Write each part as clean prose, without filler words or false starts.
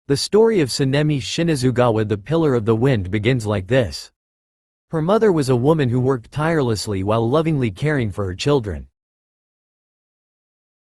The story of Sanemi Shinazugawa, the Pillar of the Wind, begins like this. Her mother was a woman who worked tirelessly while lovingly caring for her children.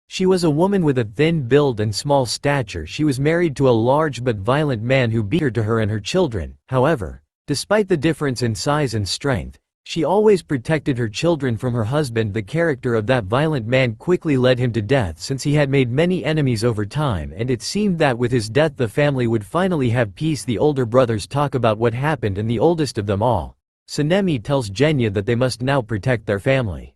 She was a woman with a thin build and small stature. She was married to a large but violent man who beat her and her children. However, despite the difference in size and strength, she always protected her children from her husband. The character of that violent man quickly led him to death, since he had made many enemies over time, and it seemed that with his death the family would finally have peace. The older brothers talk about what happened, and the oldest of them all, Sanemi, tells Genya that they must now protect their family.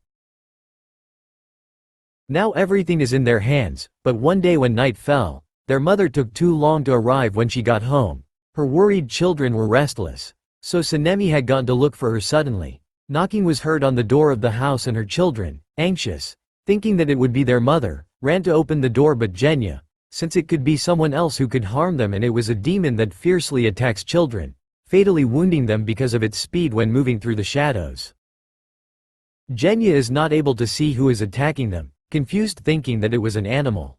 Now everything is in their hands, but one day when night fell, their mother took too long to arrive. When she got home, her worried children were restless, so Sanemi had gone to look for her. Suddenly, knocking was heard on the door of the house, and her children, anxious, thinking that it would be their mother, ran to open the door. But Genya, since it could be someone else who could harm them, and it was a demon that fiercely attacks children, fatally wounding them because of its speed when moving through the shadows. Genya is not able to see who is attacking them, confused, thinking that it was an animal.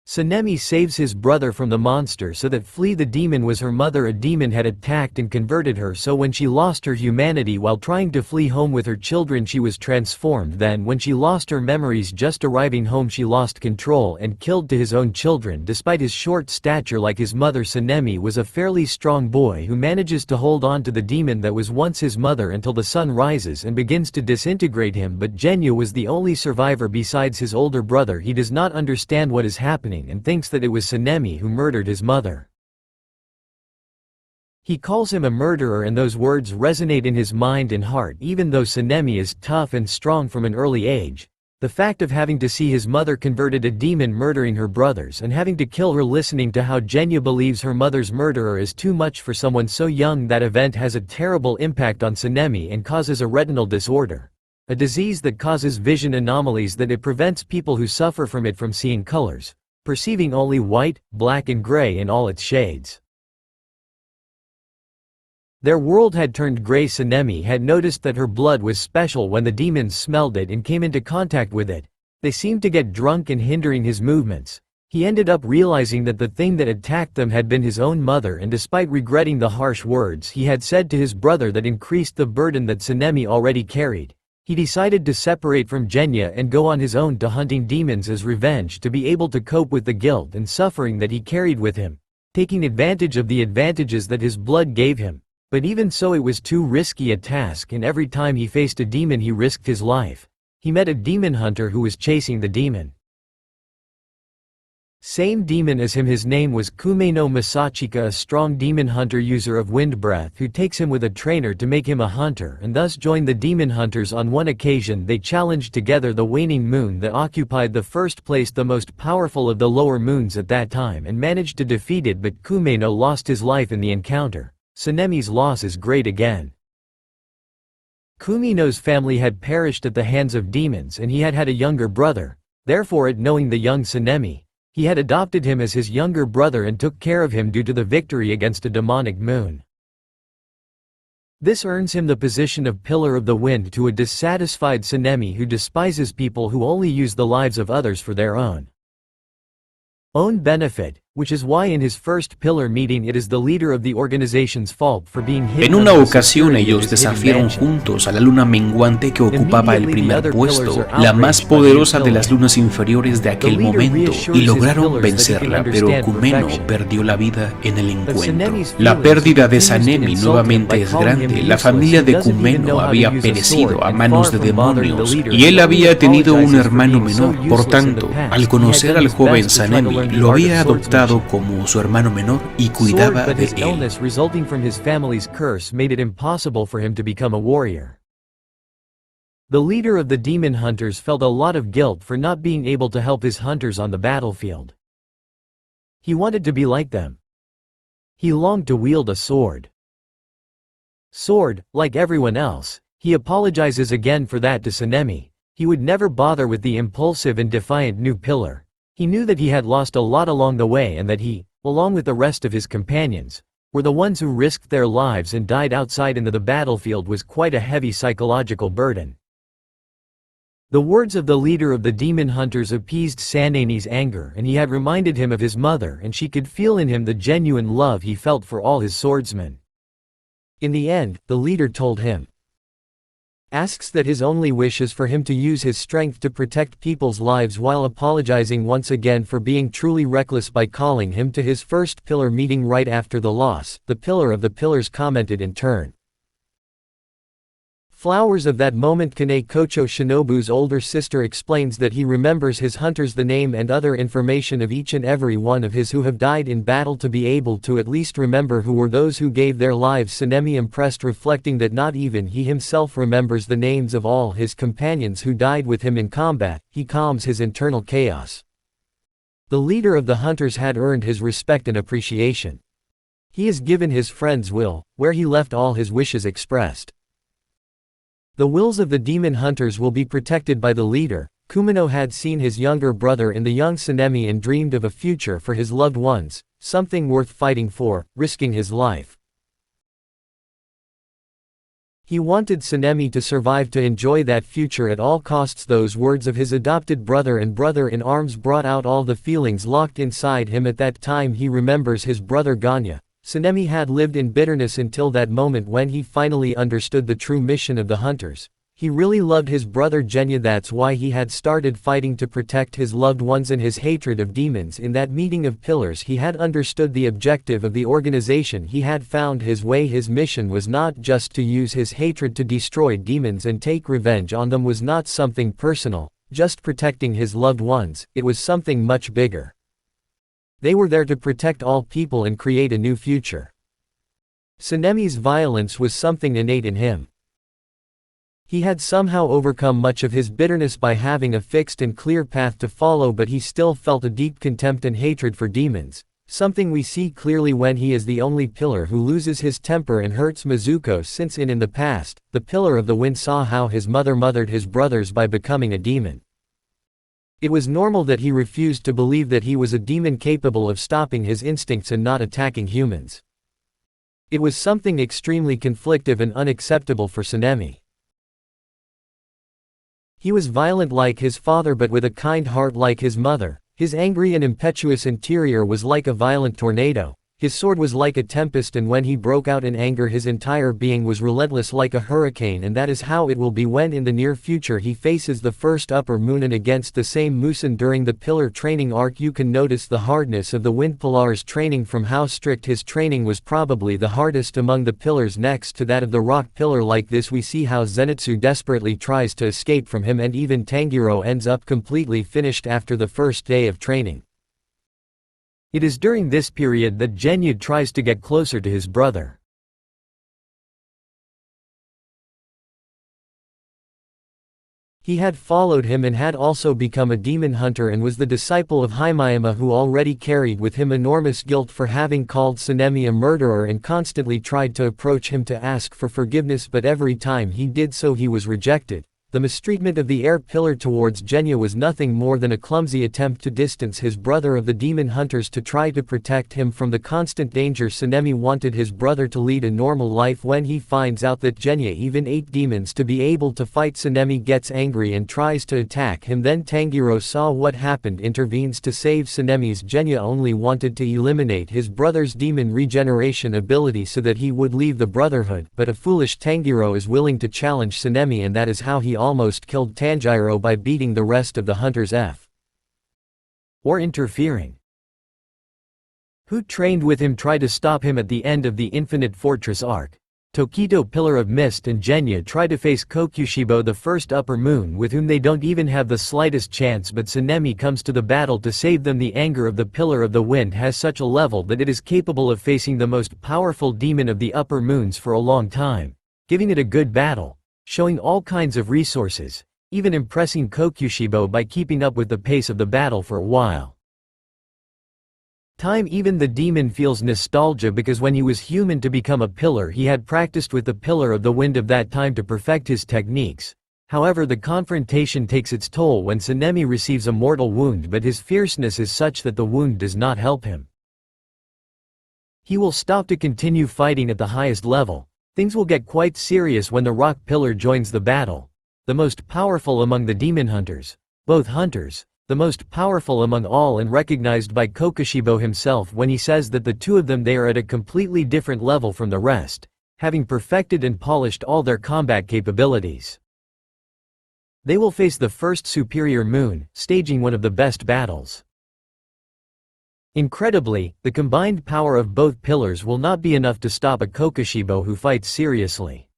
Sanemi saves his brother from the monster so that flee. The demon was her mother. A demon had attacked and converted her, so when she lost her humanity while trying to flee home with her children, she was transformed. Then when she lost her memories just arriving home, she lost control and killed his own children. Despite his short stature like his mother, Sanemi was a fairly strong boy who manages to hold on to the demon that was once his mother until the sun rises and begins to disintegrate him. But Genya was the only survivor besides his older brother. He does not understand what is happening and thinks that it was Sanemi who murdered his mother. He calls him a murderer, and those words resonate in his mind and heart. Even though Sanemi is tough and strong from an early age, the fact of having to see his mother converted, a demon murdering her brothers, and having to kill her, listening to how Genya believes her mother's murderer is too much for someone so young. That event has a terrible impact on Sanemi and causes a retinal disorder, a disease that causes vision anomalies that it prevents people who suffer from it from seeing colors, perceiving only white, black and gray in all its shades. Their world had turned gray. Sanemi had noticed that her blood was special when the demons smelled it and came into contact with it. They seemed to get drunk and hindering his movements. He ended up realizing that the thing that attacked them had been his own mother, and despite regretting the harsh words he had said to his brother that increased the burden that Sanemi already carried, he decided to separate from Genya and go on his own to hunting demons as revenge, to be able to cope with the guilt and suffering that he carried with him, taking advantage of the advantages that his blood gave him. But even so, it was too risky a task, and every time he faced a demon he risked his life. He met a demon hunter who was chasing the demon. Same demon as him. His name was Kume no Masachika, a strong demon hunter user of wind breath who takes him with a trainer to make him a hunter, and thus joined the demon hunters. On one occasion they challenged together the waning moon that occupied the first place, the most powerful of the lower moons at that time, and managed to defeat it, but Kume no lost his life in the encounter. Sanemi's loss is great again. Kume no's family had perished at the hands of demons, and he had a younger brother. Therefore, at knowing the young Sanemi, he had adopted him as his younger brother and took care of him due to the victory against a demonic moon. This earns him the position of Pillar of the Wind to a dissatisfied Sanemi who despises people who only use the lives of others for their own benefit, which is why in his first Pillar meeting it is the leader of the organization's fault for being hidden. En una ocasión ellos desafiaron juntos a la luna menguante que ocupaba el primer puesto, la más poderosa de las lunas inferiores de aquel momento, y lograron vencerla, pero Kumeno perdió la vida en el encuentro. La pérdida de Sanemi nuevamente es grande. La familia de Kumeno había perecido a manos de demonios, y él había tenido un hermano menor. Por tanto, al conocer al joven Sanemi, lo había adoptado como su hermano menor y cuidaba de él. Illness resulting from his family's curse made it impossible for him to become a warrior. The leader of the demon hunters felt a lot of guilt for not being able to help his hunters on the battlefield. He wanted to be like them. He longed to wield a sword. Like everyone else, he apologizes again for that to Sanemi. He would never bother with the impulsive and defiant new Pillar. He knew that he had lost a lot along the way, and that he, along with the rest of his companions, were the ones who risked their lives and died outside into the battlefield was quite a heavy psychological burden. The words of the leader of the demon hunters appeased Sanani's anger, and he had reminded him of his mother, and she could feel in him the genuine love he felt for all his swordsmen. In the end, the leader told him, asks that his only wish is for him to use his strength to protect people's lives, while apologizing once again for being truly reckless by calling him to his first pillar meeting right after the loss. The pillar of the pillars commented in turn. Flowers of that moment. Kane Kocho Shinobu's older sister explains that he remembers his hunters, the name and other information of each and every one of his who have died in battle, to be able to at least remember who were those who gave their lives. Sanemi impressed, reflecting that not even he himself remembers the names of all his companions who died with him in combat. He calms his internal chaos. The leader of the hunters had earned his respect and appreciation. He has given his friend's will, where he left all his wishes expressed. The wills of the demon hunters will be protected by the leader. Kumino had seen his younger brother in the young Sanemi and dreamed of a future for his loved ones, something worth fighting for, risking his life. He wanted Sanemi to survive, to enjoy that future at all costs. Those words of his adopted brother and brother-in-arms brought out all the feelings locked inside him at that time. He remembers his brother Ganya. Sanemi had lived in bitterness until that moment when he finally understood the true mission of the hunters. He really loved his brother Genya, that's why he had started fighting to protect his loved ones and his hatred of demons. In that meeting of pillars he had understood the objective of the organization. He had found his way. His mission was not just to use his hatred to destroy demons and take revenge on them, was not something personal, just protecting his loved ones. It was something much bigger. They were there to protect all people and create a new future. Sanemi's violence was something innate in him. He had somehow overcome much of his bitterness by having a fixed and clear path to follow, but he still felt a deep contempt and hatred for demons, something we see clearly when he is the only pillar who loses his temper and hurts Mizuko, since in the past, the pillar of the wind saw how his mother mothered his brothers by becoming a demon. It was normal that he refused to believe that he was a demon capable of stopping his instincts and not attacking humans. It was something extremely conflictive and unacceptable for Sanemi. He was violent like his father, but with a kind heart like his mother. His angry and impetuous interior was like a violent tornado. His sword was like a tempest, and when he broke out in anger his entire being was relentless like a hurricane. And that is how it will be when in the near future he faces the first upper moon and against the same Musen. During the pillar training arc you can notice the hardness of the wind pillar's training, from how strict his training was, probably the hardest among the pillars next to that of the rock pillar. Like this we see how Zenitsu desperately tries to escape from him, and even Tanjiro ends up completely finished after the first day of training. It is during this period that Genya tries to get closer to his brother. He had followed him and had also become a demon hunter and was the disciple of Himeyama, who already carried with him enormous guilt for having called Sanemi a murderer and constantly tried to approach him to ask for forgiveness, but every time he did so he was rejected. The mistreatment of the air pillar towards Genya was nothing more than a clumsy attempt to distance his brother of the demon hunters, to try to protect him from the constant danger. Sanemi wanted his brother to lead a normal life. When he finds out that Genya even ate demons to be able to fight, Sanemi gets angry and tries to attack him. Then Tanjiro saw what happened, intervenes to save Sanemi's. Genya only wanted to eliminate his brother's demon regeneration ability so that he would leave the Brotherhood, but a foolish Tanjiro is willing to challenge Sanemi, and that is how he almost killed Tanjiro by beating the rest of the hunters or interfering. Who trained with him try to stop him at the end of the Infinite Fortress arc. Tokito Pillar of Mist and Genya try to face Kokushibo, the first upper moon, with whom they don't even have the slightest chance, but Sanemi comes to the battle to save them. The anger of the Pillar of the Wind has such a level that it is capable of facing the most powerful demon of the upper moons for a long time, giving it a good battle, showing all kinds of resources, even impressing Kokushibo by keeping up with the pace of the battle for a while. Even the demon feels nostalgia, because when he was human to become a pillar he had practiced with the Pillar of the Wind of that time to perfect his techniques. However, the confrontation takes its toll when Sanemi receives a mortal wound, but his fierceness is such that the wound does not help him. He will stop to continue fighting at the highest level. Things will get quite serious when the rock pillar joins the battle. the most powerful among the demon hunters. Both hunters, the most powerful among all and recognized by Kokushibo himself when he says that the two of them they are at a completely different level from the rest, having perfected and polished all their combat capabilities. They will face the first superior moon, staging one of the best battles. Incredibly, the combined power of both pillars will not be enough to stop a Kokushibo who fights seriously.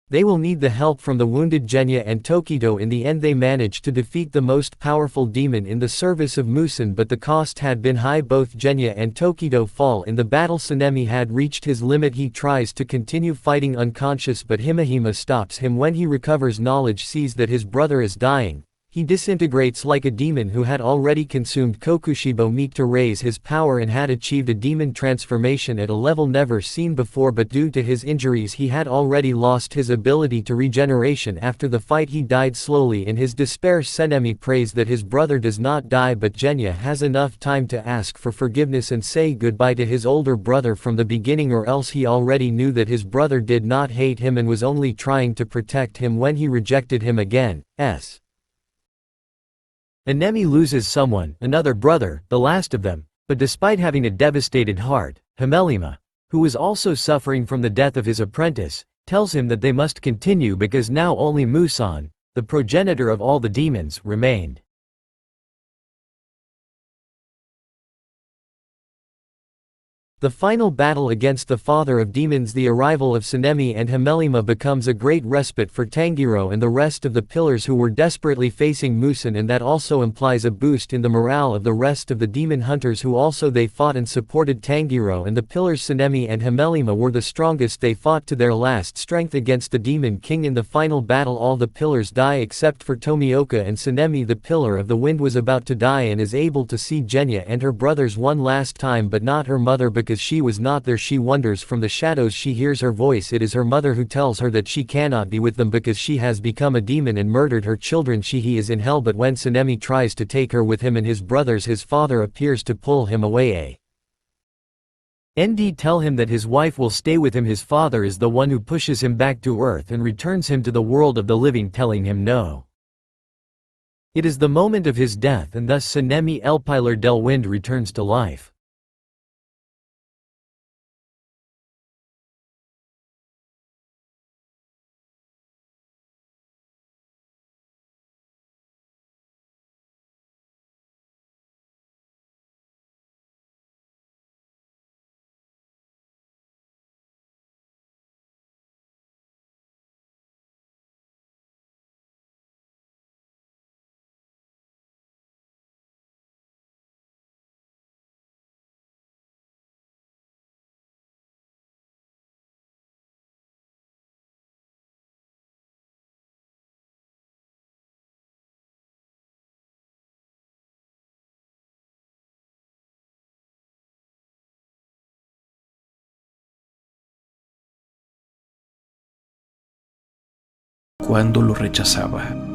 They will need the help from the wounded Genya and Tokito. In the end they managed to defeat the most powerful demon in the service of Musen, but the cost had been high. Both Genya and Tokito fall in the battle. Sanemi had reached his limit. He tries to continue fighting unconscious, but Himahima stops him. When he recovers knowledge, sees that his brother is dying. He disintegrates like a demon who had already consumed Kokushibo meat to raise his power and had achieved a demon transformation at a level never seen before, but due to his injuries he had already lost his ability to regeneration. After the fight he died slowly. In his despair Sanemi prays that his brother does not die, but Genya has enough time to ask for forgiveness and say goodbye to his older brother from the beginning, or else he already knew that his brother did not hate him and was only trying to protect him when he rejected him again. Anemi loses someone, another brother, the last of them, but despite having a devastated heart, Himelima, who was also suffering from the death of his apprentice, tells him that they must continue because now only Musan, the progenitor of all the demons, remained. The final battle against the father of demons. The arrival of Sanemi and Himelima becomes a great respite for Tanjiro and the rest of the pillars who were desperately facing Musen, and that also implies a boost in the morale of the rest of the demon hunters who also they fought and supported Tanjiro and the pillars. Sanemi and Himelima were the strongest. They fought to their last strength against the demon king. In the final battle all the pillars die except for Tomioka and Sanemi. The pillar of the wind was about to die and is able to see Genya and her brothers one last time, but not her mother because she was not there. She wonders from the shadows. She hears her voice. It is her mother who tells her that she cannot be with them because she has become a demon and murdered her children. He is in hell, but when Sanemi tries to take her with him and his brothers, his father appears to pull him away. Tell him that his wife will stay with him. His father is the one who pushes him back to earth and returns him to the world of the living, telling him no. It is the moment of his death, and thus Sanemi El Pilar del Wind returns to life. Cuando lo rechazaba.